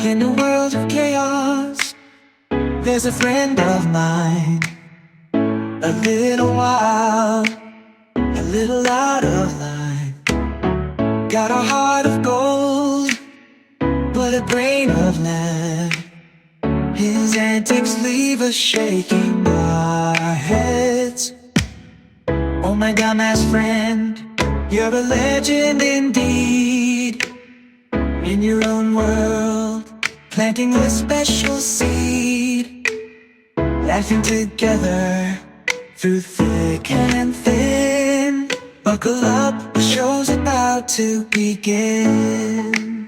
In a world of chaos, there's a friend of mine. A little wild, a little out of line. Got a heart of gold, but a brain of lead. His antics leave us shaking our heads. Oh my dumbass friend, you're a legend indeed. In your own world, planting a special seed. Laughing together through thick and thin. Buckle up, the show's about to begin.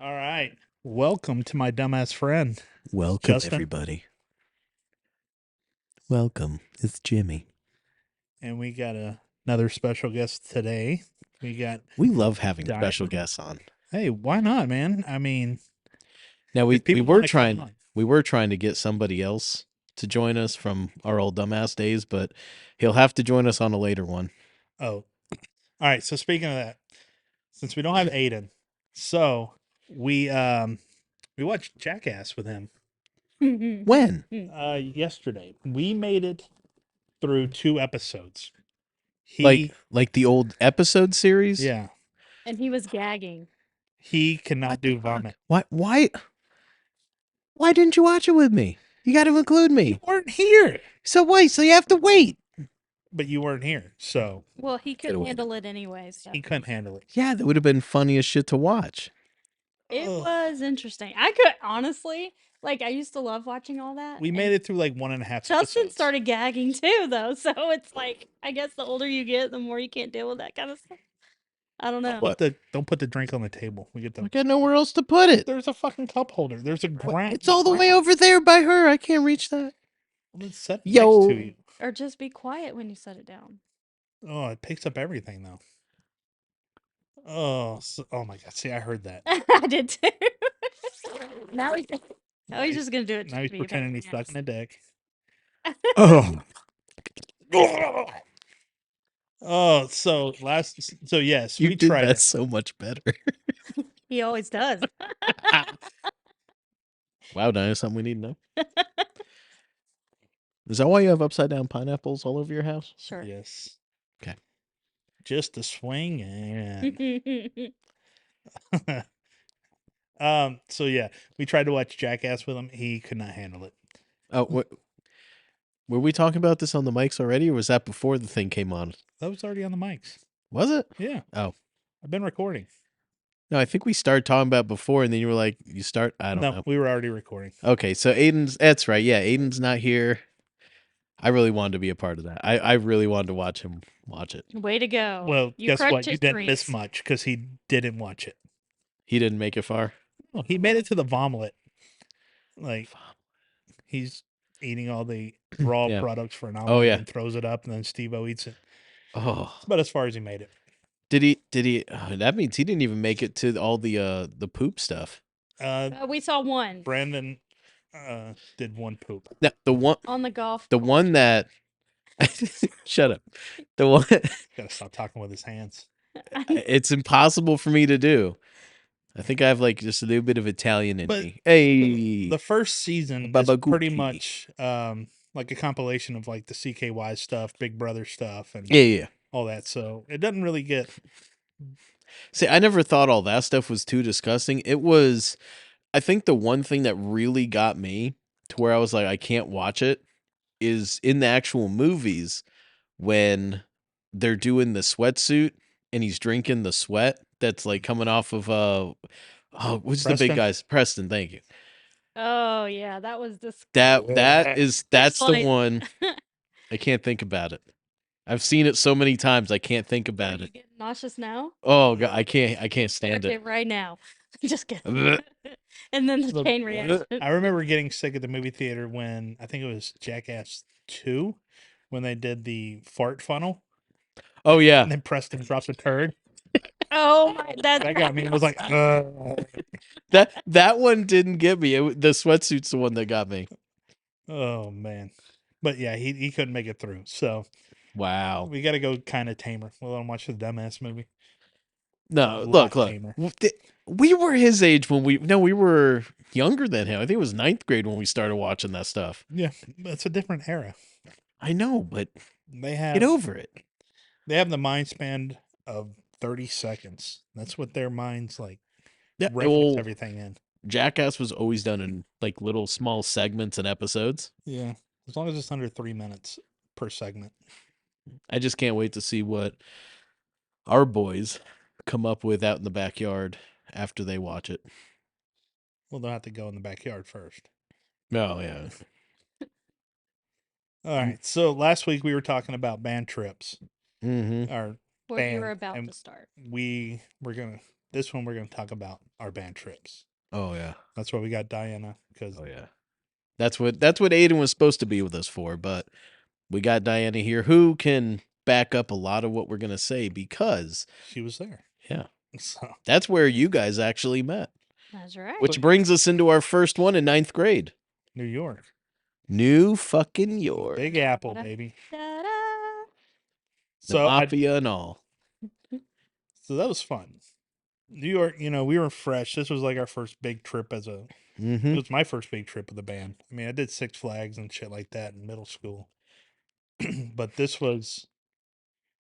All right. Welcome to my dumbass friend. Welcome, Justin. everybody. Welcome. It's Jimmy. And we got another special guest today. We love having Diamond. special guests on. Hey, why not, man? I mean, Now if people wanna come on. we were trying to get somebody else to join us from our old dumbass days, but he'll have to join us on a later one. Oh, all right. So speaking of that, since we don't have Aiden, so we watched Jackass with him When? yesterday. We made it through 2 episodes. Like the old episode series? Yeah, And he was gagging. he cannot do vomit. Why didn't you watch it with me? You got to include You me. weren't here, So wait, so you have to wait. but you weren't here, so Well, he couldn't away. handle it anyways. So. he couldn't handle it. Yeah, that would have been funny as shit to watch. It Ugh. was interesting. I could honestly, like, I used to love watching all that. We and mate it through like 1.5 Justin episodes. started gagging too, though. So it's like, I guess the older you get, the more you can't deal with that kind of stuff. I don't know. What? Don't put the drink on the table. We get I the. got nowhere else to put it. There's a fucking cup holder. There's a ground. It's all the way over there by her. I can't reach that. Let's set it Yo. next to you. Or just be quiet when you set it down. Oh, it picks up everything though. Oh, oh my god! See, I heard that. I did too. now he's just gonna do it. Now he's to be a pretending he's pain sucking a dick. Oh. Oh, so yes, You we did tried that it. so much better. He always does. Wow, now that's something we need to know. Is that why you have upside down pineapples all over your house? Sure. Yes. Okay. Just a swing and. So yeah, we tried to watch Jackass with him. He could not handle it. Oh, what? Were we talking about this on the mics already, or was that before the thing came on? That was already on the mics. Was it? Yeah. Oh. I've been recording. No, I think we started talking about it before, and then you were like, "You start." I don't know. We were already recording. Okay, so Aiden's. That's right. Yeah, Aiden's not here. I really wanted to be a part of that. I really wanted to watch him watch it. Way to go. Well, guess what? crushed You his didn't miss dreams. much because he didn't watch it. He didn't make it far. Well, he made it to the vomit. Like he's eating all the raw Yeah. products for an hour. Oh, yeah. And throws it up, and then Steve-O eats it. Oh, It's about as far as he made it. did he? Oh, that means he didn't even make it to all the poop stuff. We saw one Brandon did one poop. No, the one on the golf. The one that shut up. The one Gotta stop talking with his hands. it's impossible for me to do. I think I have like just a little bit of Italian in But me. Hey, The first season is Baba pretty Gucci. much like a compilation of like the CKY stuff, Big Brother stuff, and yeah. all that. So it doesn't really get. See, I never thought all that stuff was too disgusting. It was, I think the one thing that really got me to where I was like, I can't watch it is in the actual movies when they're doing the sweatsuit and he's drinking the sweat that's like coming off of what's the Preston. big guys? Preston, thank you. Oh yeah, that was this. That's the like- one. I can't think about it. I've seen it so many times I can't think about You it. getting nauseous now? Oh god, I can't stand Okay, it. right now. Just kidding. Blech. And then the Look, chain reaction. I remember getting sick at the movie theater when I think it was Jackass 2 when they did the fart funnel Oh yeah. and then Preston drops a turd. Oh my, That got me. I was like, That one didn't get me. The sweatsuit's the one that got me. oh man. But yeah, he couldn't make it through. So Wow. we got to go kind of tamer. We'll let him watch the dumbass movie. No, a look, lot look. tamer. We were his age when we were younger than him. I think it was ninth grade when we started watching that stuff. Yeah, but it's a different era. I know, but They get have over it. they have the mind span of 30 seconds. That's what their minds like Yeah, reference everything in. Jackass was always done in like little small segments and episodes. Yeah, as long as it's under 3 minutes per segment. I just can't wait to see what our boys come up with out in the backyard after they watch it. Well, they'll have to go in the backyard first. Oh yeah. All right. So last week we were talking about band trips. Mm-hmm. Our What you band, were about and to start. we're gonna this one we're gonna talk about our band trips. Oh yeah. That's why we got Diana because Oh yeah. That's what Aiden was supposed to be with us for, but we got Diana here who can back up a lot of what we're gonna say because she was there. yeah, So that's where you guys actually met. That's right. Which brings us into our first one in ninth grade. New York, New fucking York. Big Apple, Da-da. baby. Da-da. The So Mafia and all. so that was fun. New York, we were fresh. This was like our first big trip it Mm-hmm. was my first big trip with the band. I mean, I did Six Flags and shit like that in middle school. But this was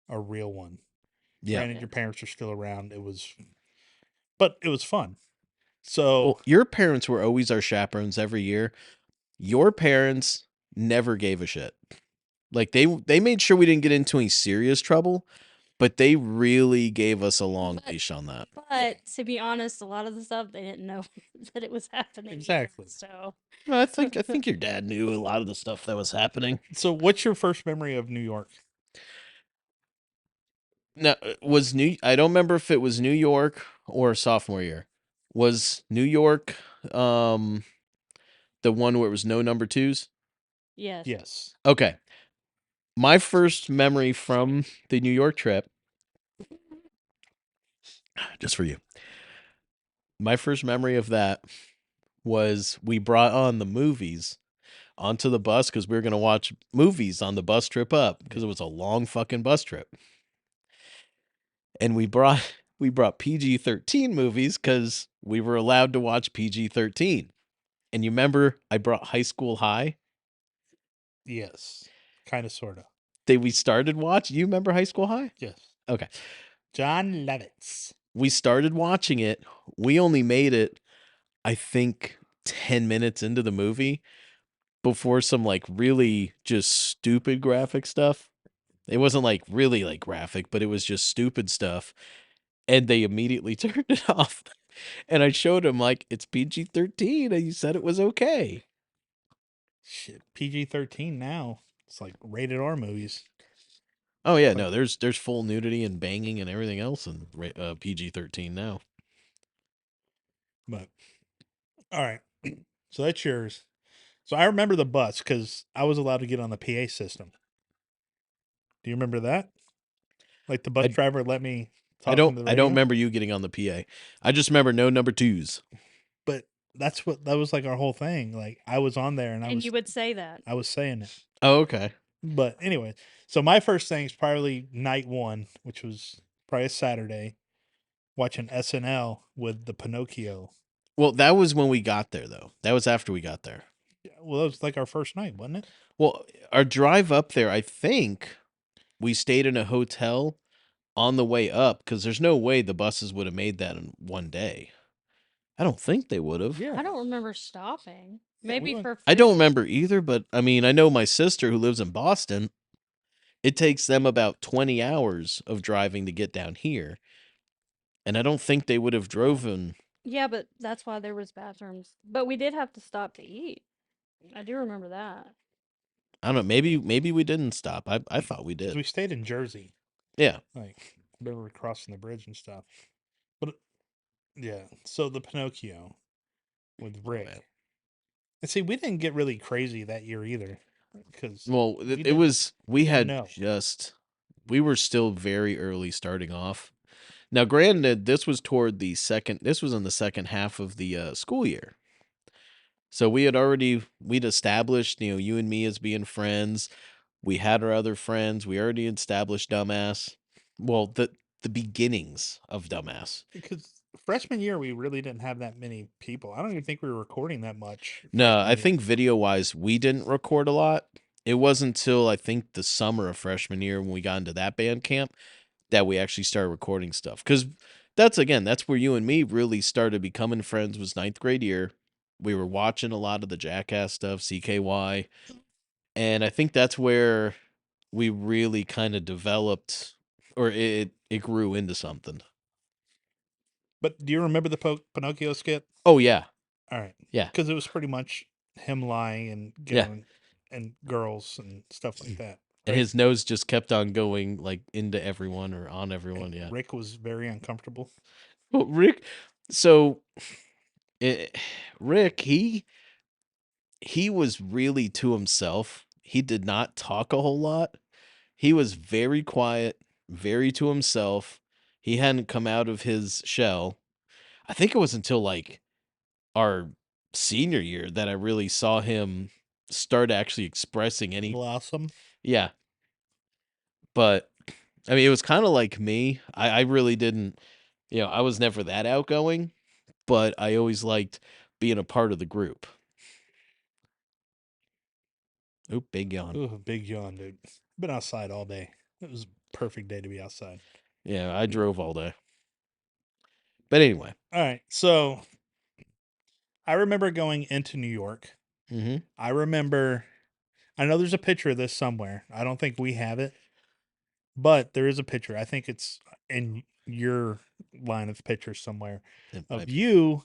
a real one. Yeah. Granted, your parents are still around. But it was fun. So Well, your parents were always our chaperones every year. Your parents never gave a shit. Like they made sure we didn't get into any serious trouble, but they really gave us a long But- leash on that. But to be honest, a lot of the stuff they didn't know that it was happening. either, Exactly. So No, I think your dad knew a lot of the stuff that was happening. So, what's your first memory of New York? Now, I don't remember if it was New York or sophomore year. Was New York the one where it was no number twos? yes. Yes. Okay. My first memory from the New York trip, just for you. My first memory of that was we brought on the movies onto the bus because we were going to watch movies on the bus trip up because it was a long fucking bus trip. And we brought PG-13 movies because we were allowed to watch PG-13. And you remember I brought High School High? Yes. Kind of, sort of. We started watching. You remember High School High? Yes. Okay. John Lovitz. We started watching it. We only made it, I think, 10 minutes into the movie before some like really just stupid graphic stuff. It wasn't like really like graphic, but it was just stupid stuff. And they immediately turned it off. And I showed him like it's PG-13 and you said it was okay. Shit. PG-13 now. It's like rated R movies. Oh yeah, no, there's full nudity and banging and everything else in PG-13 now. But, all right. So, that's yours. So, I remember the bus because I was allowed to get on the PA system. Do you remember that? Like the bus I- driver let me talk I into don't the I radio? don't remember you getting on the PA. I just remember no number twos. But that was like our whole thing. Like, I was on there and And you would say that. I was saying it. Oh, okay. But anyway, so my first thing is probably night one, which was probably a Saturday, watching SNL with the Pinocchio. Well, that was when we got there though. That was after we got there. Yeah, well, that was like our first night, wasn't it? Well, our drive up there, I think we stayed in a hotel on the way up because there's no way the buses would have made that in one day. I don't think they would have. Yeah. I don't remember stopping. Yeah, we Maybe went- for I don't food. remember either, but I mean, I know my sister who lives in Boston, it takes them about 20 hours of driving to get down here. And I don't think they would have driven. Yeah, but that's why there was bathrooms. But we did have to stop to eat. I do remember that. I don't know, maybe we didn't stop. I thought we 'Cause did. we stayed in Jersey, Yeah. like we were crossing the bridge and stuff. But yeah, so the Pinocchio with Rick. man. And see, we didn't get really crazy that year either, because Well, we it didn't- was we had know. we were still very early starting off. Now, granted, this was in the second half of the school year. So we'd established, you and me as being friends. We had our other friends. We already established dumbass. Well, the the beginnings of Dumbass. Because freshman year, we really didn't have that many people. I don't even think we were recording that much. No, freshman I year. think video wise, we didn't record a lot. It wasn't until I think the summer of freshman year when we got into that band camp that we actually started recording stuff. Because that's where you and me really started becoming friends, was ninth grade year. We were watching a lot of the Jackass stuff, CKY. And I think that's where we really kind of developed, or it grew into something. But do you remember the Pinocchio skit? Oh, yeah. All right. Yeah. Because it was pretty much him lying and Yeah. going and girls and stuff like that. And right? his nose just kept on going like into everyone or on And everyone. Yeah. Rick was very uncomfortable. Well, Rick, so Rick, he was really to himself. He did not talk a whole lot. He was very quiet, very to himself. He hadn't come out of his shell. I think it was until like our senior year that I really saw him start actually expressing any. Blossom. Yeah. But I mean, it was kind of like me. I really didn't, I was never that outgoing, but I always liked being a part of the group. Oop, big yawn. Ooh, big yawn, dude. Been outside all day. It was a perfect day to be outside. Yeah, I drove all day. But anyway. All right. So I remember going into New York. Mm-hmm. I know there's a picture of this somewhere. I don't think we have it, but there is a picture. I think it's in your line of pictures somewhere of you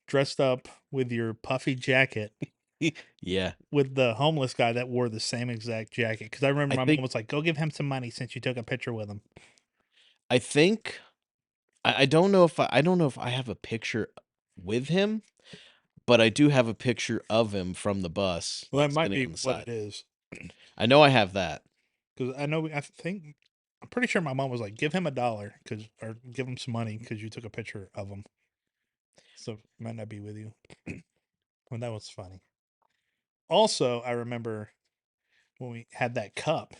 dressed up with your puffy jacket Yeah. with the homeless guy that wore the same exact jacket. Because I remember my think- mom was like, "Go give him some money since you took a picture with him." I think I don't know if I don't know if I have a picture with him, but I do have a picture of him from the bus. Well, that like, might sitting be on the what side. it is. I know I have that. Because I'm pretty sure my mom was like, "Give him $1 or give him some money because you took a picture of him." So it might not be with you. Well, that was funny. Also, I remember when we had that cup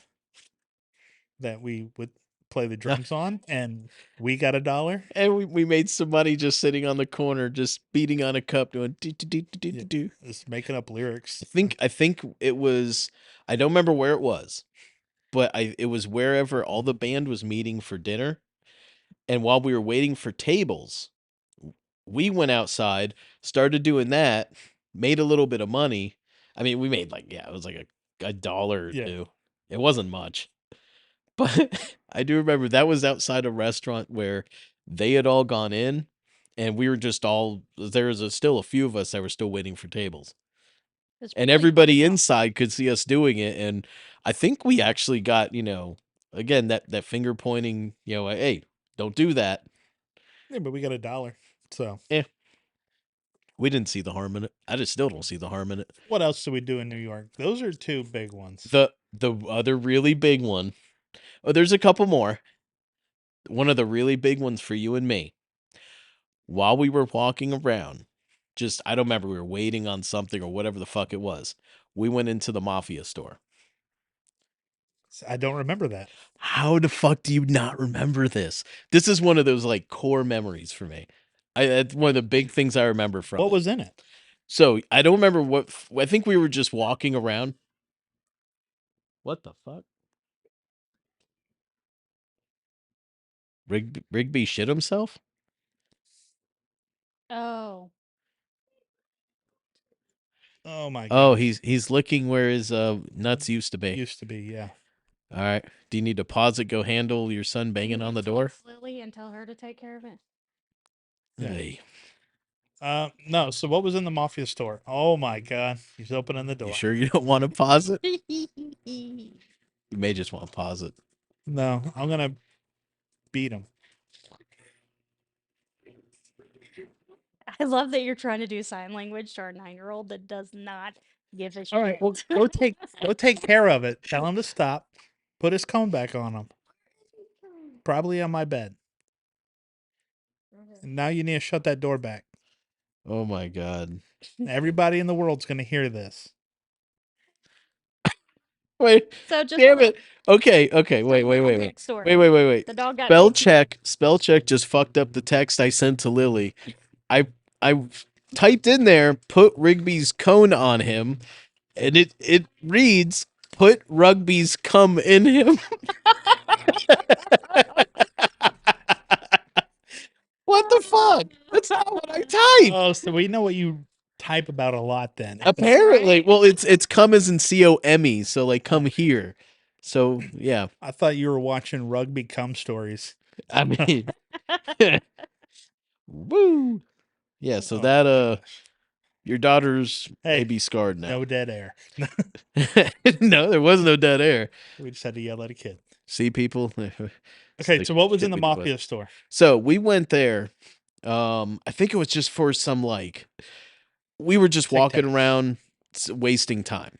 that we would play the drums on, and we got $1. And we made some money just sitting on the corner, just beating on a cup, doing do do do do do do. Just making up lyrics. I think it was. I don't remember where it was, but it was wherever all the band was meeting for dinner. And while we were waiting for tables, we went outside, started doing that, made a little bit of money. I mean, we made it was like a dollar or Yeah. two. It wasn't much. But I do remember that was outside a restaurant where they had all gone in and we were just there was still a few of us that were still waiting for tables. It's And really everybody fun. inside could see us doing it. And I think we actually got, again, that finger pointing, hey, don't do that. Yeah, but we got $1. So We didn't see the harm in it. I just still don't see the harm in it. what else do we do in New York? Those are two big ones. The other really big one. Oh, there's a couple more. One of the really big ones for you and me. While we were walking around, I don't remember, we were waiting on something or whatever the fuck it was. We went into the Mafia store. I don't remember that. How the fuck do you not remember this? This is one of those core memories for me. It's one of the big things I remember from What it. was in it? So I don't remember what. I think we were just walking around. What the fuck? Rigby shit himself? Oh. Oh my Oh, god. he's licking where his nuts used to be. Used to be, yeah. All right. Do you need to pause it? Go handle your son banging on the door. Lily and tell her to take care of it. Yeah. Hey, No. So what was in the Mafia store? Oh my god. He's opening the door. you sure you don't want to pause it? You may just want to pause it. No, I'm gonna beat him. I love that you're trying to do sign language to our 9-year-old that does not give a shit. All right, well, go take care of it. Tell him to stop. Put his cone back on him. Probably on my bed. And now you need to shut that door back. Oh my god. Everybody in the world's gonna hear this. Wait, So just damn it. Okay, so wait. backstory. Wait. The dog got Spell chased. check. Spell check just fucked up the text I sent to Lily. I typed in there, put Rigby's cone on him, and it reads, put Rugby's cum in him. What the fuck? That's not what I typed. Oh, so we know what you type about a lot then. Apparently, Right? well, it's cum as in COME, so like come here. So yeah, I thought you were watching rugby cum stories. I mean, woo. Yeah, so Oh, that gosh. your daughter's Hey, maybe scarred now. no dead air. No, there was no dead air. We just had to yell at a kid. See people. Okay, so what was Shit in the we do, but- Mafia store? So we went there. I think it was just for some like we were just walking Tic-tacs. around wasting time.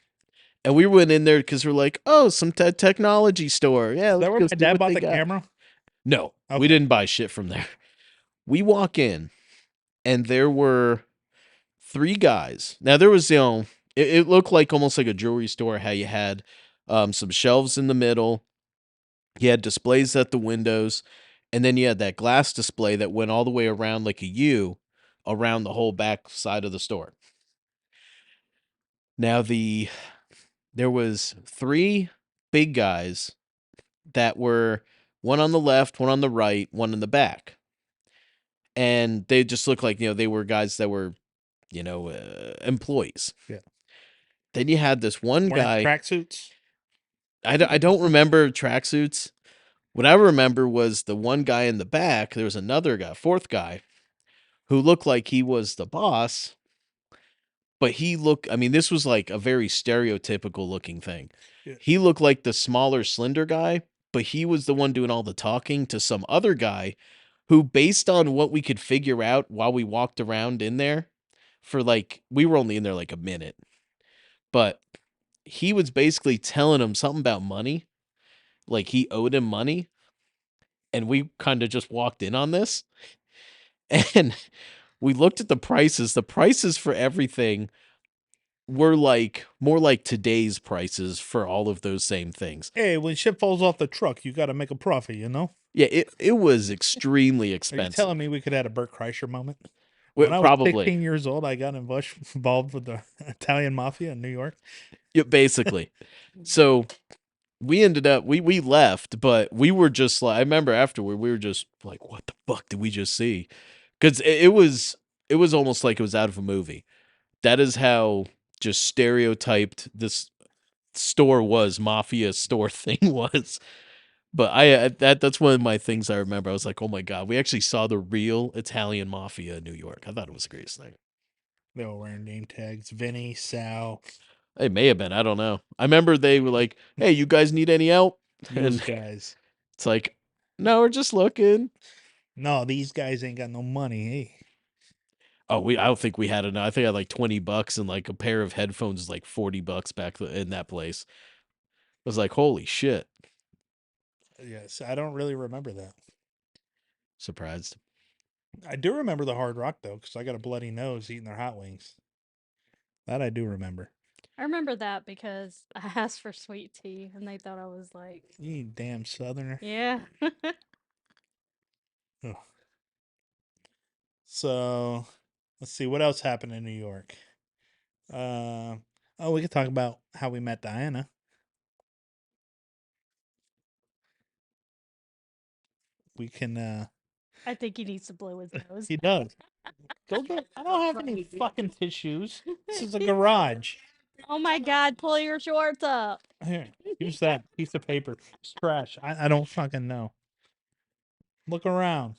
And we went in there because we're like, oh, some technology store. Yeah, Is that let's where go my see dad what bought they the got. camera? No, Okay. we didn't buy shit from there. We walk in, and there were 3 guys. Now there was, it looked like almost like a jewelry store. How you had some shelves in the middle, you had displays at the windows, and then you had that glass display that went all the way around like a U around the whole back side of the store. Now there was 3 big guys that were one on the left, one on the right, one in the back. And they just looked like, they were guys that were, employees. Yeah. Then you had this one Wearing guy. tracksuits? I don't remember tracksuits. What I remember was the one guy in the back. There was another guy, 4th guy, who looked like he was the boss. But I mean, this was like a very stereotypical looking thing. Yeah. He looked like the smaller, slender guy, but he was the one doing all the talking to some other guy who, based on what we could figure out while we walked around in there, we were only in there like a minute, but he was basically telling him something about money, like he owed him money, and we kind of just walked in on this, and we looked at the prices. The prices for everything were like more like today's prices for all of those same things. Hey, when shit falls off the truck, you got to make a profit, you know? Yeah, it was extremely Are you expensive. telling me we could have a Burt Kreischer moment? When I was Probably. 16 years old, I got involved with the Italian Mafia in New York. Yeah, basically. So we ended up we left, but we were just like, I remember afterward we were just like, what the fuck did we just see? Because it was almost like it was out of a movie. That is how just stereotyped this store was, Mafia store thing was. But that's one of my things I remember. I was like, oh my god, we actually saw the real Italian Mafia in New York. I thought it was the greatest thing. They were wearing name tags. Vinny, Sal, It may have been. I don't know. I remember they were like, hey, you guys need any help? these And guys. it's like, no, we're just looking. No, these guys ain't got no money. Hey. Oh, I don't think we had enough. I think I had like $20 and like a pair of headphones is like $40 back in that place. I was like, holy shit. Yes, I don't really remember that. Surprised. I do remember the Hard Rock, though, because I got a bloody nose eating their hot wings. That I do remember. I remember that because I asked for sweet tea and they thought I was like, You damn southerner. yeah. Ugh. So, let's see. What else happened in New York? We could talk about how we met Diana. We can, I think he needs to blow his nose. he does. Go get, I don't have any fucking tissues. This is a garage. Oh my god, pull your shorts up. Here, use that piece of paper. It's trash. I don't fucking know. Look around.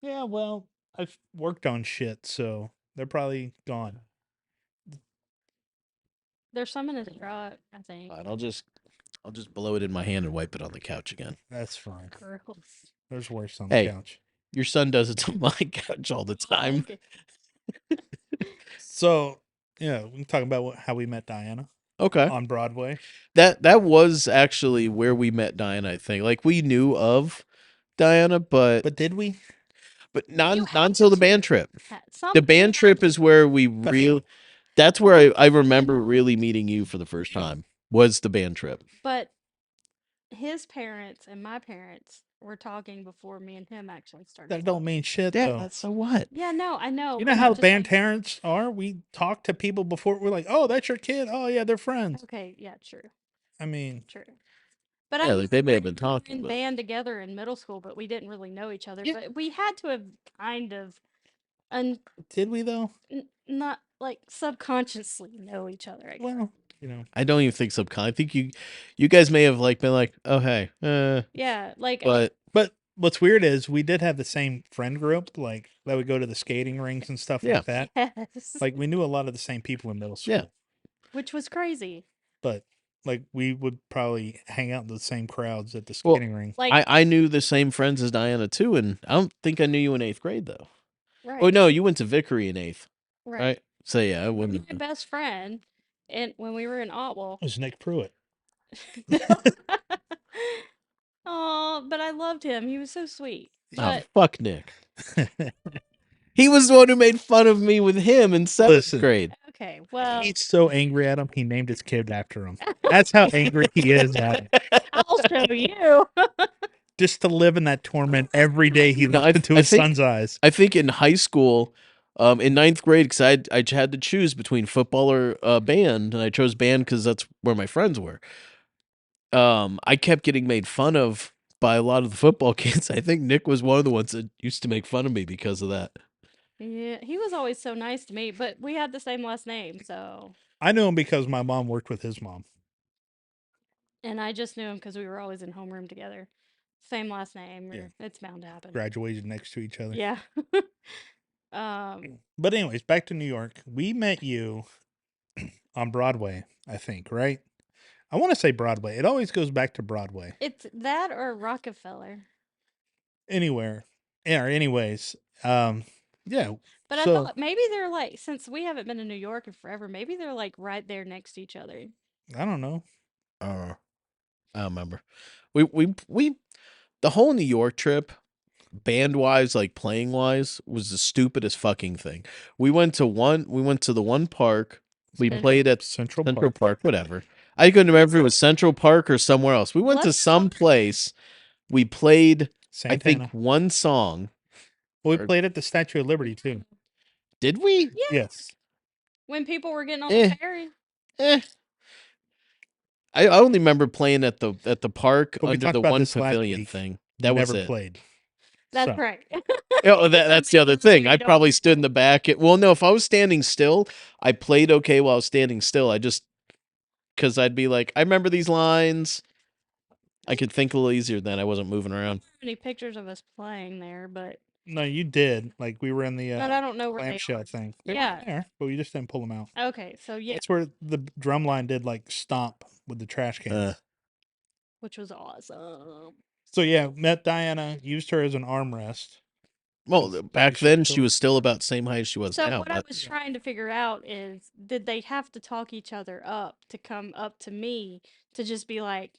Yeah, well, I've worked on shit, so they're probably gone. There's some in his truck, I think. Fine, I'll just blow it in my hand and wipe it on the couch again. That's fine. Gross. There's worse on Hey. the couch. Your son does it to my couch all the time. Okay. So, yeah, we can talk about how we met Diana Okay. on Broadway. That was actually where we met Diana, I think. Like we knew of Diana, but But did we? You not have until the to. band trip. Some The band people trip is where we But- really That's where I remember really meeting you for the first time. Was the band trip. But his parents and my parents were talking before me and him actually started. That don't mean shit though. Yeah, so what? Yeah, no, I know. You but know I'm how just band saying- parents are? We talk to people before we're like, oh, that's your kid. Oh yeah, they're friends. Okay, yeah, true, I mean, true. But Yeah, I like mean, they may have been we were talking, in but band together in middle school, but we didn't really know each other. Yeah. But we had to have kind of, did we though? not like subconsciously know each other. I guess. Well, you know, I don't even think subcon. I think you guys may have like been like, oh hey, Yeah, like but what's weird is we did have the same friend group, like that would go to the skating rings and stuff Yeah. like that. yes, Like we knew a lot of the same people in middle school. Yeah. which was crazy. But like we would probably hang out in the same crowds at the Well, skating ring. Like I knew the same friends as Diana too, and I don't think I knew you in 8th grade though. right, Oh no, you went to Vickery in 8th, right. right? So yeah, I My wouldn't. best friend, and when we were in Otwell. It was Nick Pruitt. Oh, but I loved him. He was so sweet. Oh But fuck Nick. He was the one who made fun of me with him in 7th Listen. grade. okay, well, He's so angry at him, he named his kid after him. That's how angry he is at him. I'll show you. Just to live in that torment every day he No, looked into I his think- son's eyes. I think in high school, in 9th grade, because I had to choose between football or band, and I chose band because that's where my friends were. I kept getting made fun of by a lot of the football kids. I think Nick was one of the ones that used to make fun of me because of that. Yeah, he was always so nice to me, but we had the same last name, so. I knew him because my mom worked with his mom. And I just knew him because we were always in homeroom together. Same last name. Yeah. It's bound to happen. Graduated next to each other. Yeah. But anyways, back to New York. We met you on Broadway, I think, right? I want to say Broadway. It always goes back to Broadway. It's that or Rockefeller. Anywhere. Yeah, or anyways. Yeah. But I So- thought maybe they're like, since we haven't been to New York in forever, maybe they're like right there next to each other. I don't know. I don't remember. We the whole New York trip, band wise, like playing wise, was the stupidest fucking thing. We went to the one park. We Central- played at Central Central Park. Park, whatever. I couldn't remember if it was Central Park or somewhere else. We went to Let's- some place. We played, Santana. I think, one song. Well, or- we played at the Statue of Liberty too. Did we? Yeah. Yes. When people were getting on Eh. the ferry. Eh. I only remember playing at the park But we under talked the about one this last pavilion week. thing. We That was never it. played. That's So- right. Oh, that's the other makes sense to thing. me, I don't probably you? stood in the back. Well, no, if I was standing still, I played okay while I was standing still. I just because I'd be like, I remember these lines. I could think a little easier then. I wasn't moving around. Any pictures of us playing there, but No, you did. Like we were in the but I don't know where they clamshell are. thing. They were Yeah. there, but we just didn't pull them out. Okay, so yeah, It's where the drum line did like stomp with the trash cans. which was awesome. So yeah, met Diana, used her as an armrest. Well, Because back she then was she still- was still about the same height as she was So now. what I but- was trying to figure out is, did they have to talk each other up to come up to me to just be like,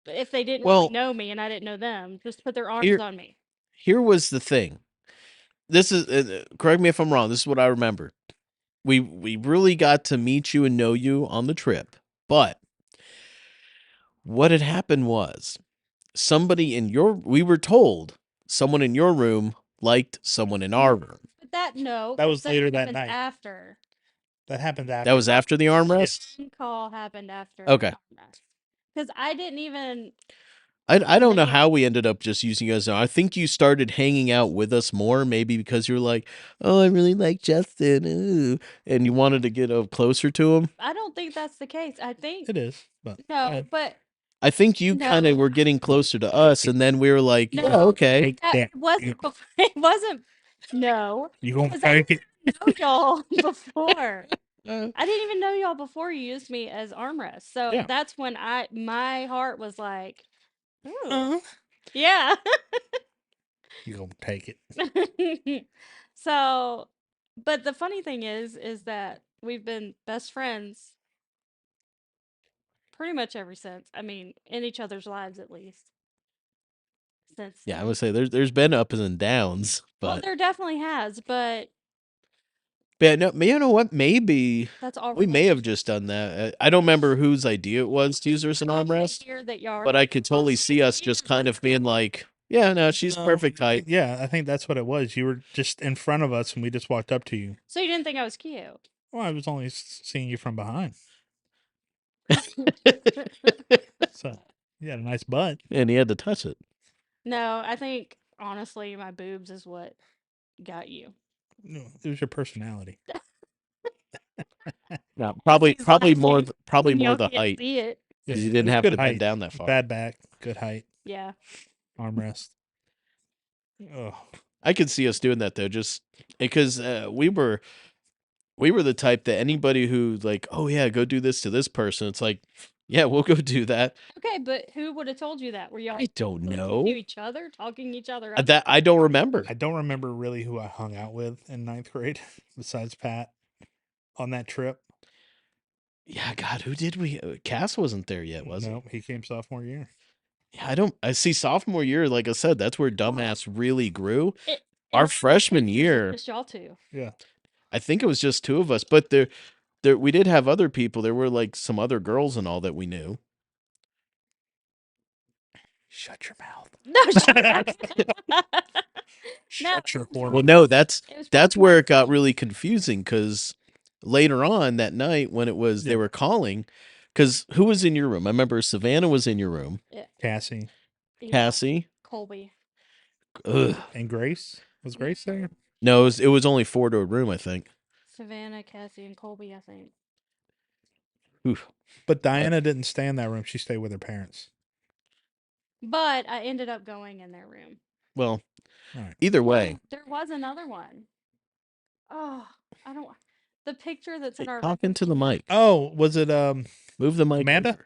if they didn't Well, really know me and I didn't know them, just put their arms here- on me. Here was the thing. This is correct me if I'm wrong. This is what I remember. We really got to meet you and know you on the trip, but what had happened was we were told someone in your room liked someone in our room. But that That was later that happens night. After That happened after. That was after the armrest. phone call happened after. Okay. Because I didn't even. I don't know Later. how we ended up just using you as. I think you started hanging out with us more, maybe because you're like, oh, I really like Justin, ooh, and you wanted to get closer to him. I don't think that's the case. I think It is, but no, but I think you No. kind of were getting closer to us, and then we were like, No. yeah, okay. take that, that. it wasn't. It wasn't. No, You gonna because I take it? didn't know y'all before. Uh, I didn't even know y'all before you used me as armrest. So Yeah. that's when my heart was like, ooh, Uh, yeah. you gonna take it? So, but the funny thing is that we've been best friends pretty much ever since. I mean, in each other's lives at least. Since yeah, I would say there's been ups and downs, well, but there definitely has, but But no, you know what? Maybe That's all. we may have just done that. I don't remember whose idea it was to use her as an armrest, Here that y'all. but I could totally see us just kind of being like, "Yeah, no, she's No, perfect height." Yeah, I think that's what it was. You were just in front of us, and we just walked up to you. So you didn't think I was cute? Well, I was only seeing you from behind. So you had a nice butt. And he had to touch it. No, I think honestly, my boobs is what got you. No, it was your personality. No, probably He's probably like, more probably Y'all more the can't height See it? because you it didn't was have good to bend height. down that far. Bad back, good height, Yeah. armrest. Oh, I could see us doing that though, just because we were the type that anybody who like, oh yeah, go do this to this person. It's like, yeah, we'll go do that. Okay, but who would have told you that? Were y'all I don't listening know to each other, talking each other up? that I don't remember. I don't remember really who I hung out with in 9th grade besides Pat on that trip. Yeah, God, who did we? Cass wasn't there yet, was he? No, he came sophomore year. Yeah, I see sophomore year. Like I said, that's where dumbass really grew. It, Our it- freshman it's year, just y'all two. Yeah, I think it was just two of us, but there we did have other people. There were like some other girls and all that we knew. shut your mouth. No, shut Shut your whore. Well, no, that's It was that's probably where my it got fault. really confusing because later on that night when it was they Yeah. were calling, because who was in your room? I remember Savannah was in your room, Cassie Yeah, Cassie. Colby. Ugh. and Grace. Was Grace there? No, it was only 4-door room, I think. Savannah, Cassie, and Colby, I think. Oof. But Diana didn't stay in that room. She stayed with her parents. But I ended up going in their room. Well, All right. either way, There was another one. Oh, I don't. The picture that's in our. talking to the mic. Oh, was it Move the mic. Amanda? over.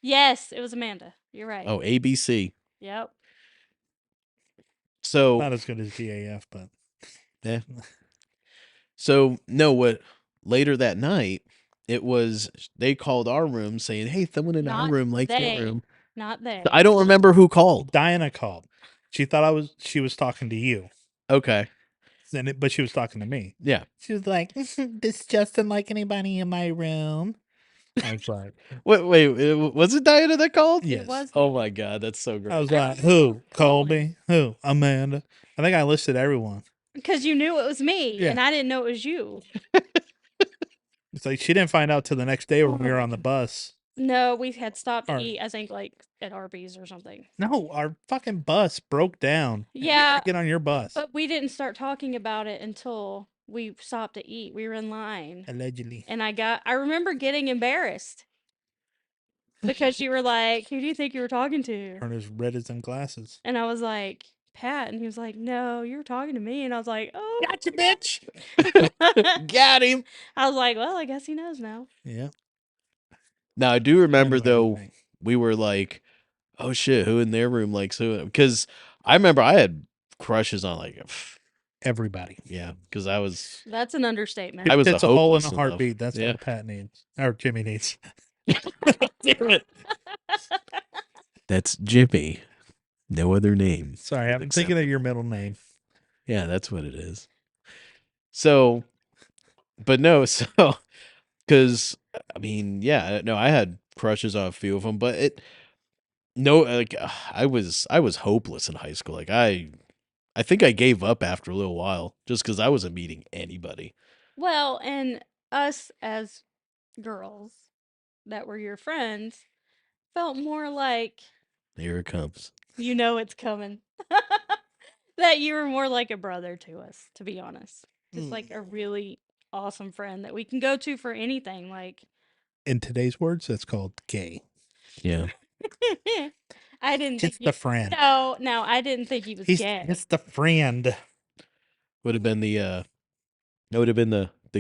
Yes, it was Amanda. You're right. Oh, ABC. Yep. So Not as good as DAF, but yeah. So no, what later that night it was they called our room saying, "Hey, someone in our Not room likes they. your room." Not there. I don't remember who called. Diana called. She thought she was talking to you. Okay. But she was talking to me. Yeah. She was like, "This Justin like anybody in my room?" I was like, Wait, was it Diana that called? Yes. It was. Oh my god, that's so great. I was like, "Who? Colby? Who? Amanda?" I think I listed everyone. Because you knew it was me, Yeah. and I didn't know it was you. It's like she didn't find out till the next day when we were on the bus. No, we had stopped to Or- eat. I think like at Arby's or something. No, our fucking bus broke down. And we had Yeah, to get on your bus. but we didn't start talking about it until we stopped to eat. We were in line, Allegedly. and I remember getting embarrassed because you were like, "Who do you think you were talking to?" Turned as red as them glasses. And I was like, "Pat," and he was like, "No, you were talking to me." And I was like, "Oh, Gotcha, bitch. Got him. I was like, "Well, I guess he knows now." Yeah. Now I do remember Anyway, though okay. we were like, "Oh shit, who in their room likes who?" Because I remember I had crushes on like, Everybody. yeah, because I was That's an understatement. I was It's a hole in hopeless a in love. heartbeat. That's Yeah. all Pat needs. Or Jimmy needs. Damn it. That's Jimmy. No other name. Sorry, I'm Except- thinking of your middle name. Yeah, that's what it is. So, but no, so because I mean, yeah, no, I had crushes on a few of them, but like I was hopeless in high school. Like I think I gave up after a little while just because I wasn't meeting anybody. Well, and us as girls that were your friends felt more like Here it comes. you know it's coming. That you were more like a brother to us, to be honest. Just like a really awesome friend that we can go to for anything. Like, In today's words, that's called gay. Yeah. I didn't Just think a friend. No, I didn't think he was He's gay. just a friend. Would have been the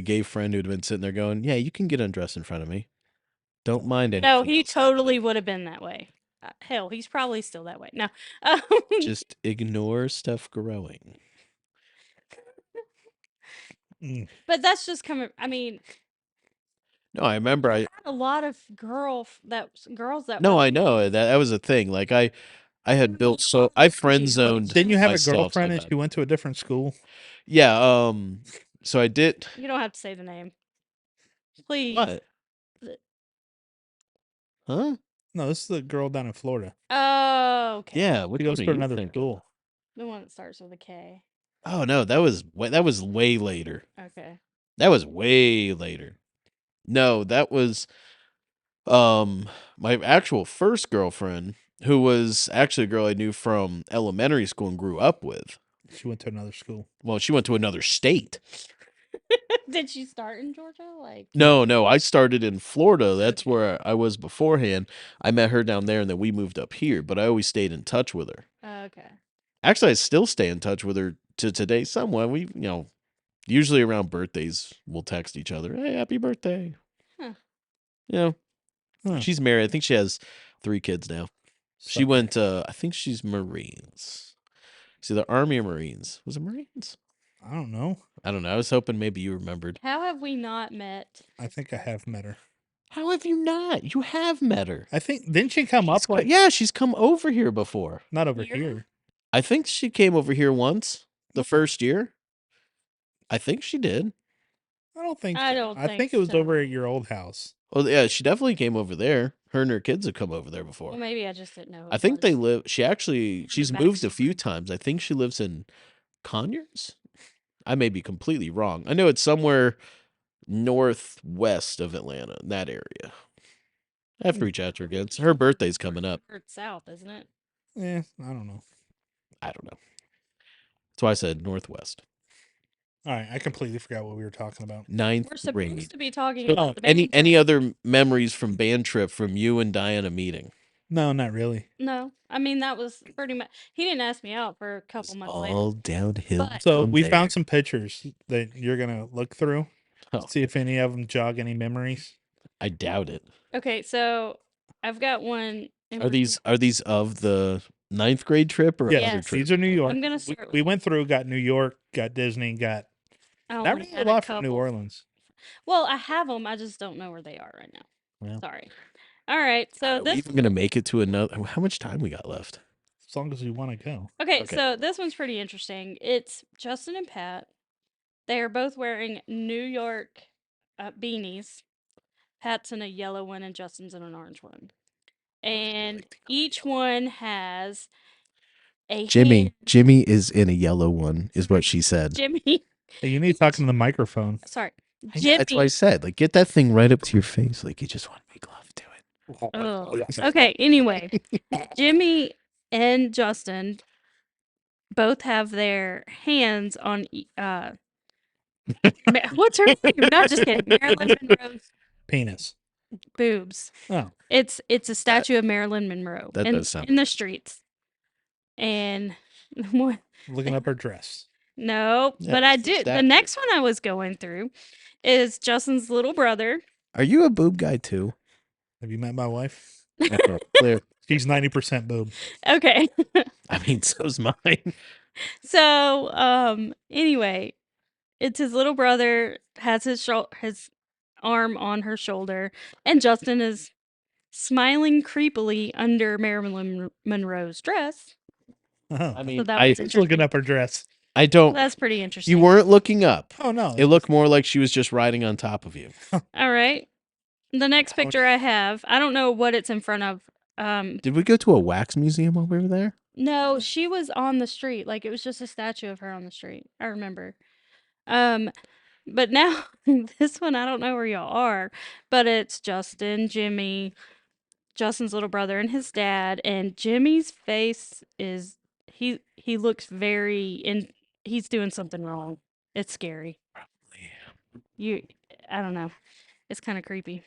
gay friend who'd been sitting there going, "Yeah, you can get undressed in front of me. Don't mind anything." No, he else totally would have been that way. Hell, he's probably still that way. No. Just ignore stuff growing. But that's just coming. I mean, No, I remember I a lot of girls that No, were I know that was a thing. Like I had built I friend zoned. Didn't you have a myself so girlfriend and bad. she went to a different school? Yeah, So I did. You don't have to say the name. Please. What? Huh? No, this is the girl down in Florida. Oh, okay. Yeah. She Which goes one to are you another thinking? school. The one that starts with a K. Oh no, that was way later. Okay. That was way later. No, that was my actual first girlfriend, who was actually a girl I knew from elementary school and grew up with. She went to another school. Well, she went to another state. Did she start in Georgia? Like, No, I started in Florida. That's where I was beforehand. I met her down there and then we moved up here, but I always stayed in touch with her. okay. Actually, I still stay in touch with her to today somewhat. We, usually around birthdays, we'll text each other, "Hey, happy birthday." Huh. You know, Huh. she's married. I think she has 3 kids now. She Sucker. went I think she's Marines. See, the Army or Marines. Was it Marines? I don't know. I don't know. I was hoping maybe you remembered. How have we not met? I think I have met her. How have you not? You have met her. I think didn't she come up like Yeah, she's come over here before. not over Here? here? I think she came over here once the first year. I think she did. I don't think. I so. don't I think think it was so. over at your old house. Well, yeah, she definitely came over there. Her and her kids have come over there before. Well, maybe I just didn't know. Who I it think they was. live. She's moved a backstory. few times. I think she lives in Conyers. I may be completely wrong. I know it's somewhere northwest of Atlanta, in that area. I have to reach out to her again. Her birthday's coming up. Or it's south, isn't it? Yeah, I don't know. I don't know. That's why I said northwest. All right, I completely forgot what we were talking about. Ninth We're supposed grade. to be talking So, about the Any band trip. other memories from band trip from you and Diana meeting? No, not really. No, I mean that was pretty much. He didn't ask me out for a couple months later. All downhill. But- So from we there. found some pictures that you're gonna look through, Oh, see if any of them jog any memories. I doubt it. Okay, so I've got one. Are these of the 9th grade trip or Yeah, other Yes. trips? these are New York. I'm gonna we, start we with- went through, got New York, got Disney, got I not only really a had lot from New couple. Orleans. Well, I have them. I just don't know where they are right now. Well. Sorry. All right. So Are we this. even gonna make it to another? How much time we got left? As long as we want to go. Okay, Okay. so this one's pretty interesting. It's Justin and Pat. They are both wearing New York beanies. Pat's in a yellow one and Justin's in an orange one. And each one has a hand. Jimmy is in a yellow one, is what she said. Jimmy. Hey, you need to talk to the microphone. Sorry. I know, Jimmy. that's why I said, like, get that thing right up to your face, like you just want to make love to it. Ugh. Okay, anyway. Jimmy and Justin both have their hands on what's her name? No, just kidding. Marilyn Monroe's Penis. boobs. Oh, It's a statue of Marilyn Monroe That in, does sound in the streets. And what? looking up her dress. No, Yeah, but I it's the did. The statue. next one I was going through is Justin's little brother. Are you a boob guy too? Have you met my wife? Clear. She's 90% boob. Okay. I mean, so's mine. So, anyway, it's his little brother has his arm on her shoulder, and Justin is smiling creepily under Marilyn Monroe's dress. Oh, I mean, that was she's looking up her dress. I don't. That's pretty interesting. You weren't looking up. Oh no, It looked more like she was just riding on top of you. All right. The next picture I have, I don't know what it's in front of. Did we go to a wax museum while we were there? No, she was on the street. Like it was just a statue of her on the street. I remember. But now this one, I don't know where y'all are, but it's Justin, Jimmy, Justin's little brother, and his dad. And Jimmy's face is he looks he's doing something wrong. It's scary. I don't know. It's kind of creepy.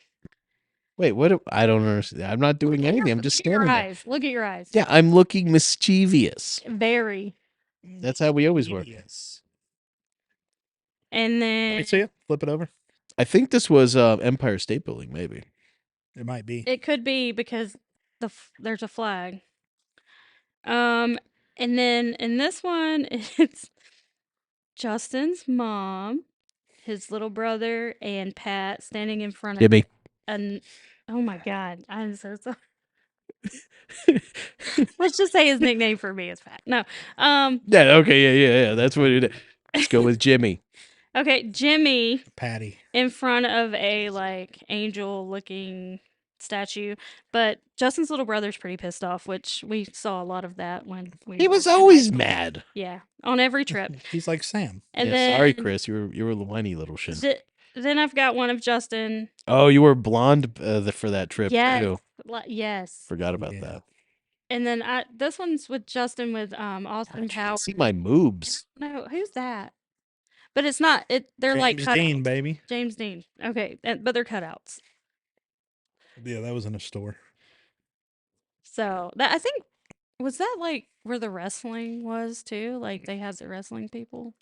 Wait, what? I don't understand. I'm not doing anything. I'm just Look at your standing there. eyes. Look at your eyes. Yeah, I'm looking mischievous. Very. That's how we always work. Yes. And Let then me see it. Flip it over. I think this was Empire State Building, maybe. It might be. it could be because there's a flag. And then in this one, it's Justin's mom, his little brother, and Pat standing in front of Jimmy. an. Oh my God, I'm so sorry. Let's just say his nickname for me is Pat. No, Yeah. Okay. Yeah. That's what it is. Let's go with Jimmy. Okay, Jimmy Patty. in front of a like angel looking statue, but Justin's little brother's pretty pissed off, which we saw a lot of that when we He were was in high always school. mad. Yeah, on every trip. He's like Sam. And Yeah, then sorry, Chris. You were a whiny little shit. then I've got one of Justin. Oh, you were blonde for that trip Yes. too. Yes. Forgot about Yeah. that. And then this one's with Justin with Austin Powers. See my moobs. No, who's that? But it's not. They're like James cutouts. Dean, baby. James Dean. Okay, but they're cutouts. Yeah, that was in a store. So that I think was that like where the wrestling was too. Like they had the wrestling people,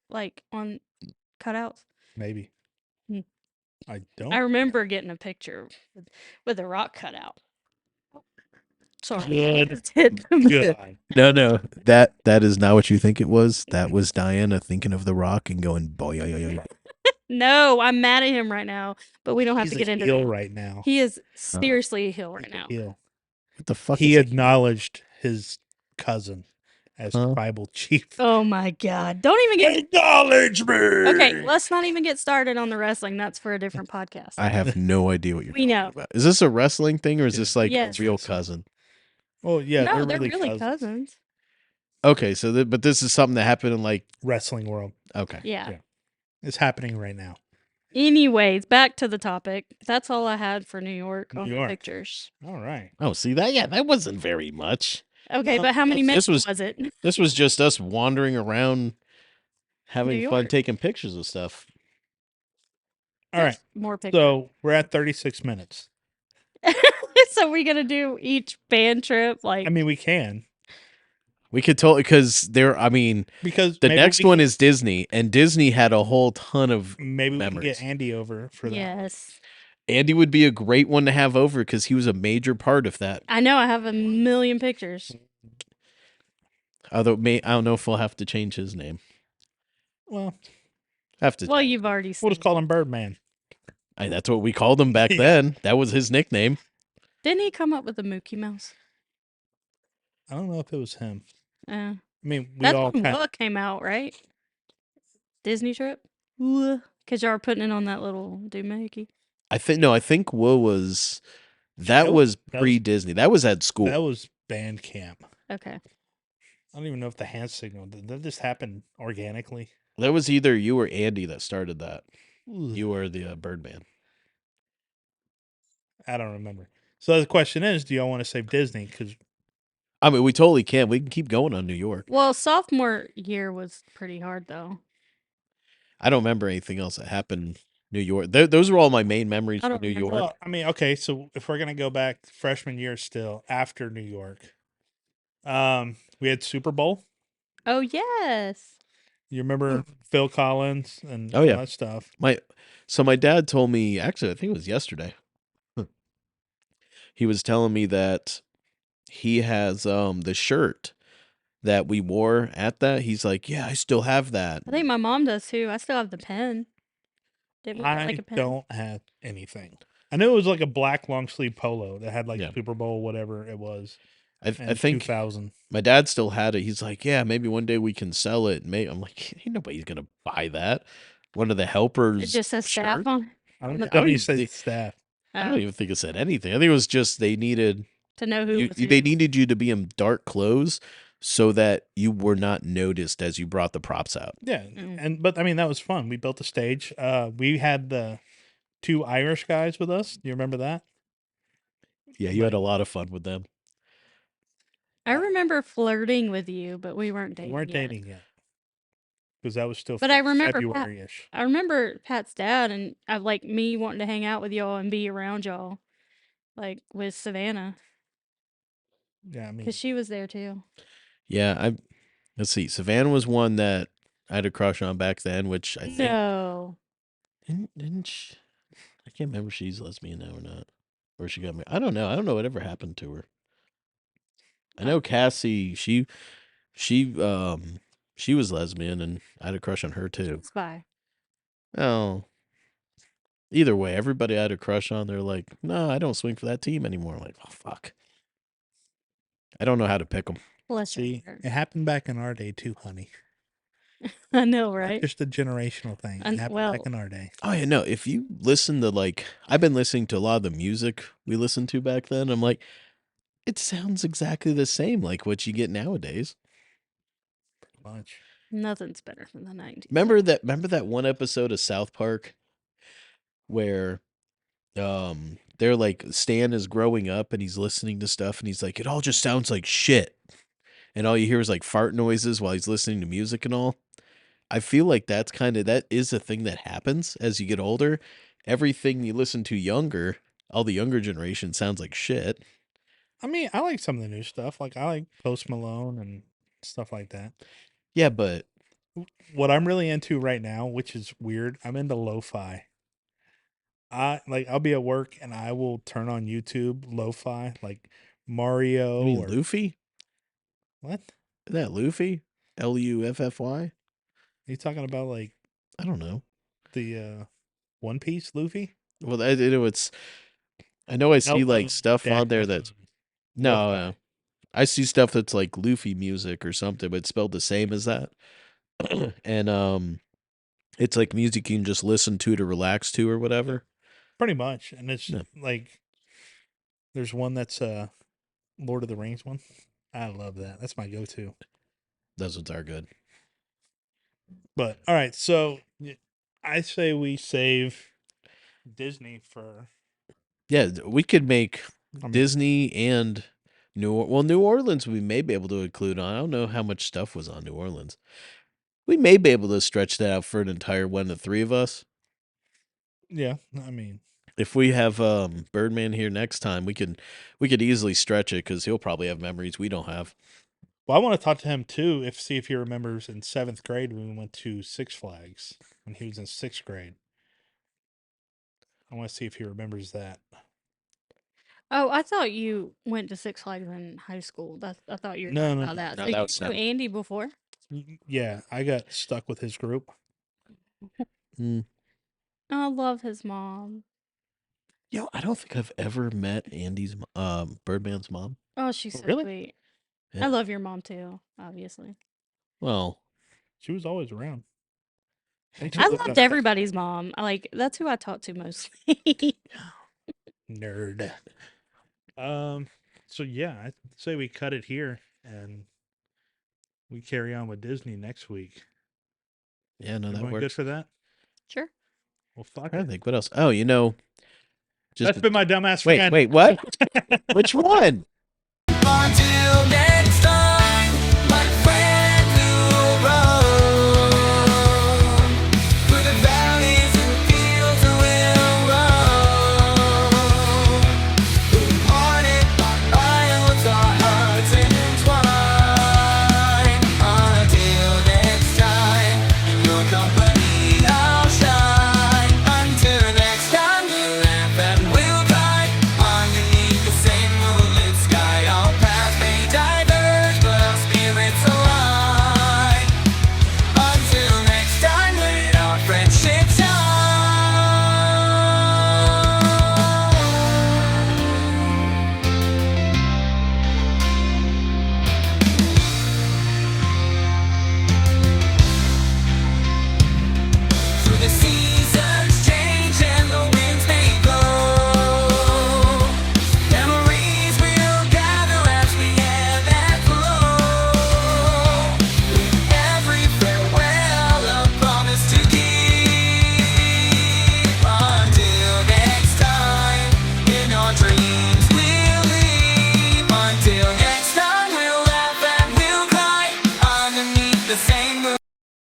like on cutouts. Maybe. Hmm. I don't. I remember getting a picture with the Rock cutout. Sorry. Good. Hit the- Good. No, that is not what you think it was. That was Diana thinking of The Rock and going, boy, yo, yo, yo. No, I'm mad at him right now, but we don't have He's to get a into heel that. right now. He is seriously a heel right now. Heel. What the fuck? He is acknowledged his cousin as Huh? tribal chief. Oh my god. Don't even get Acknowledge me. Okay, let's not even get started on the wrestling. That's for a different podcast. I have no idea what you're We talking know. about. Is this a wrestling thing or is this like Yes. a real cousin? Well, yeah, no, they're really cousins. Okay, so but this is something that happened in like Wrestling world. okay. Yeah. Yeah. It's happening right now. Anyways, back to the topic. That's all I had for New York on New the York. pictures. All right. Oh, see that? Yeah, that wasn't very much. Okay, No, but how many minutes this was it? This was just us wandering around having New fun York. taking pictures of stuff. All right. There's more pictures. So we're at 36 minutes. So we're gonna do each band trip like I mean, we can We could totally because because the maybe next we one can- is Disney, and Disney had a whole ton of maybe we can memories. get Andy over for that. yes. Andy would be a great one to have over because he was a major part of that. I know I have a million pictures. Although I don't know if we'll have to change his name. Well, Have to. Well, you've already seen. we'll just call him Birdman. That's what we called him back Yeah. then. That was his nickname. Didn't he come up with the Mookie Mouse? I don't know if it was him. I I mean, we that's all when kind What came out, right? Disney trip? Because y'all were putting it on that little doohickey. I think Will was that Nope, was that was- pre-Disney. That was at school. that was band camp. Okay. I don't even know if the hand signal did that just happen organically. That was either you or Andy that started that. Ugh, You were the Birdman. I don't remember. So the question is, do y'all want to save Disney? Because I mean, we totally can. We can keep going on New York. Well, sophomore year was pretty hard though. I don't remember anything else that happened in New York. Those were all my main memories I for don't New remember. York. well, I mean, okay. So if we're gonna go back freshman year, still after New York, we had Super Bowl. Oh yes. You remember Phil Collins and Oh, yeah. all that stuff. My dad told me, actually, I think it was yesterday. He was telling me that he has the shirt that we wore at that. He's like, yeah, I still have that. I think my mom does too. I still have the pen. Did we get I like a pen? don't have anything. I knew it was like a black long sleeve polo that had like Yeah. Super Bowl, whatever it was. I in think 2000. my dad still had it. He's like, yeah, maybe one day we can sell it. I'm like, ain't nobody's gonna buy that. One of the helpers. It just says staff shirt? on it I don't, the I don't back. even say staff. I don't even think it said anything. I think it was just they needed to know who was they who. needed you to be in dark clothes so that you were not noticed as you brought the props out. Yeah, Mm. but I mean that was fun. We built a stage. We had the 2 Irish guys with us. Do you remember that? Yeah, you had a lot of fun with them. I remember flirting with you, but we weren't We dating. weren't yet. dating yet because that was still But I remember Pat- February-ish. I remember Pat's dad and I like me wanting to hang out with y'all and be around y'all, like with Savannah, Yeah, I mean, because she was there too. Yeah, let's see. Savannah was one that I had a crush on back then, which I think No, didn't she, I can't remember if she's lesbian now or not. Or she got me. I don't know. I don't know whatever happened to her. I know Cassie, she was lesbian and I had a crush on her too. spy. Oh. Either way, everybody I had a crush on, they're like, no, I don't swing for that team anymore. I'm like, oh fuck. I don't know how to pick them. Bless your see, heart. it happened back in our day too, honey. I know, right? Just a generational thing. And- Happened well- back in our day. Oh yeah, no. If you listen to like, I've been listening to a lot of the music we listened to back then. I'm like, it sounds exactly the same like what you get nowadays. Much. Nothing's better than the 90s. Remember that one episode of South Park where they're like Stan is growing up and he's listening to stuff and he's like, it all just sounds like shit. And all you hear is like fart noises while he's listening to music and all. I feel like that is a thing that happens as you get older. Everything you listen to younger, all the younger generation sounds like shit. I mean, I like some of the new stuff. Like I like Post Malone and stuff like that. Yeah, but What I'm really into right now, which is weird, I'm into lo-fi. I'll be at work and I will turn on YouTube lo-fi, like Mario I mean or Luffy? what? Isn't that Luffy? Luffy? Are you talking about like I don't know. the One Piece Luffy? Well, I know I see like stuff on there that's no, Lo-fi. I see stuff that's like Luffy music or something, but it's spelled the same as that. And it's like music you can just listen to relax to or whatever. Pretty much. And it's Yeah. like there's one that's Lord of the Rings one. I love that. That's my go-to. Those ones are good. But all right, so I say we save Disney for Yeah, we could make I mean, Disney and New Orleans we may be able to include on. I don't know how much stuff was on New Orleans. We may be able to stretch that out for an entire one to three of us. yeah, I mean, If we have Birdman here next time, we could easily stretch it because he'll probably have memories we don't have. well, I want to talk to him too. See if he remembers in 7th grade when we went to Six Flags when he was in 6th grade. I want to see if he remembers that. Oh, I thought you went to Six Flags in high school. I thought you were No, talking no, about that. no, So that you was knew not- Andy before? Yeah, I got stuck with his group. Mm. I love his mom. Yo, I don't think I've ever met Andy's Birdman's mom. Oh, she's so Really? sweet. Yeah. I love your mom too, obviously. Well, She was always around. think she I lived loved up- everybody's mom. That's who I talked to mostly. Nerd. So yeah, I say we cut it here and we carry on with Disney next week. yeah, no, that Everyone works. good for that? Sure. Well, fuck I it. think what else? Oh, just That's been my dumbass wait, friend. wait, what? Which one? Until next